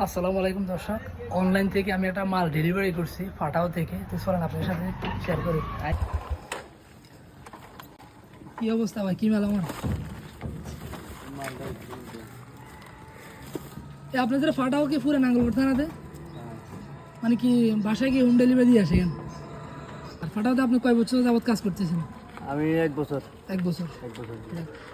আসসালামু আলাইকুম দর্শক, অনলাইন থেকে আমি একটা মাল ডেলিভারি করছি ফাটাও থেকে। তো চলেন আপনার সাথে শেয়ার করি। কি অবস্থা ভাই, কি মাল আমার? আপনাদের ফাটাও কি পুরো নাঙ্গলকোট থানাতে? মানে কি বাসায় কি হোম ডেলিভারি দিয়ে আসেন? আর ফাটাওতে আপনি কয় বছর যাবত কাজ করতেছেন? আমি এক বছর। এক বছর। এক বছর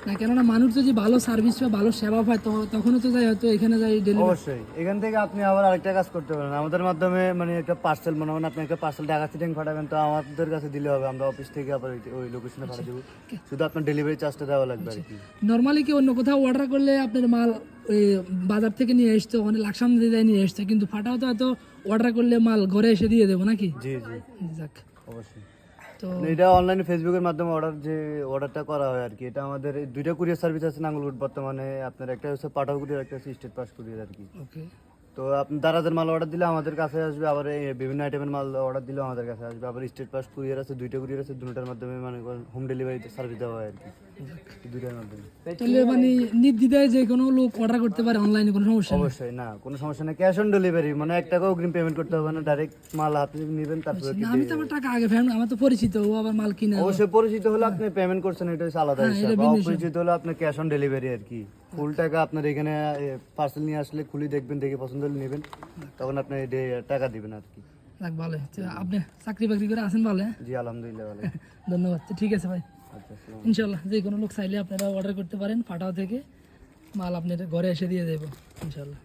না, কেননা মানুষ যদি ভালো সার্ভিস বা ভালো সেবা পায় তো তখনও তো যাই, হয়তো এখানে যাই ডেলিভারি। অবশ্যই এখান থেকে আপনি আবার আরেকটা কাজ করতে পারেন আমাদের মাধ্যমে, মানে একটা পার্সেল মনে করেন আপনি একটা পার্সেল ঢাকা সিটিং পাঠাবেন, তো আমাদের কাছে দিলে হবে, আমরা অফিস থেকে আবার ওই লোকেশনে পাঠিয়ে দেবো। শুধু আপনার ডেলিভারি চার্জটা দেওয়া লাগবে আর কি। নর্মালি কি অন্য কোথাও অর্ডার করলে আপনার মাল ওই বাজার থেকে নিয়ে আসতো, মানে লাকসাম দিয়ে নিয়ে আসতো, কিন্তু ফাটাও তো হয়তো অর্ডার করলে মাল ঘরে এসে দিয়ে দেবো নাকি? জি জি যাক, অবশ্যই। তো এটা অনলাইনে ফেসবুকের মাধ্যমে অর্ডারটা করা হয় আর কি। এটা আমাদের দুইটা কুরিয়ার সার্ভিস আছে নাঙ্গলকোট বর্তমানে। আপনার একটা হচ্ছে পাঠাও কুরিয়ার, একটা হচ্ছে স্টেট পাস কুরিয়ার আর কি। ওকে। তো আপনি দারাজের মাল অর্ডার দিলে আমাদের কাছে আসবে, আবার এই বিভিন্ন আইটেমের মাল অর্ডার দিলেও আমাদের কাছে আসবে। আবার স্টেট পাস কুরিয়ার আছে, দুইটা কুরিয়ার আছে, দুটোর মাধ্যমে মানে হোম ডেলিভারি সার্ভিস দেওয়া হয় আর কি, দুইটার মাধ্যমে। তাহলে মানে নির্দ্বিধায় যে কোনো লোক অর্ডার করতে পারে অনলাইনে, কোনো সমস্যা নেই? অবশ্যই না, কোনো সমস্যা নেই। ক্যাশ অন ডেলিভারি, মানে 1 টাকাও অগ্রিম পেমেন্ট করতে হবে না, ডাইরেক্ট মাল হাতে নেবেন তারপরে। না, আমি তো আমার টাকা আগে ফ্যামিলি, আমার তো পরিচিত, ও আবার মাল কিনে। অবশ্যই পরিচিত হলে আপনি পেমেন্ট করছেন, এটা হচ্ছে আলাদা হিসাব। অপরিচিত হলে আপনি ক্যাশ অন ডেলিভারি আর কি। ফুল টাকা আপনার এখানে পার্সেল নিয়ে আসলে খুলে দেখবেন, দেখে পছন্দ হলে নেবেন, তখন আপনি টাকা দিবেন আর কি। যাক, ভালো। আপনি চাকরি বাকরি করে আছেন ভালো? জি আলহামদুলিল্লাহ ভালো। ধন্যবাদ। ঠিক আছে ভাই, আচ্ছা, ইনশাল্লাহ যে কোনো লোক চাইলে আপনারা অর্ডার করতে পারেন, ফাটাও থেকে মাল আপনার ঘরে এসে দিয়ে দেবো ইনশাল্লাহ।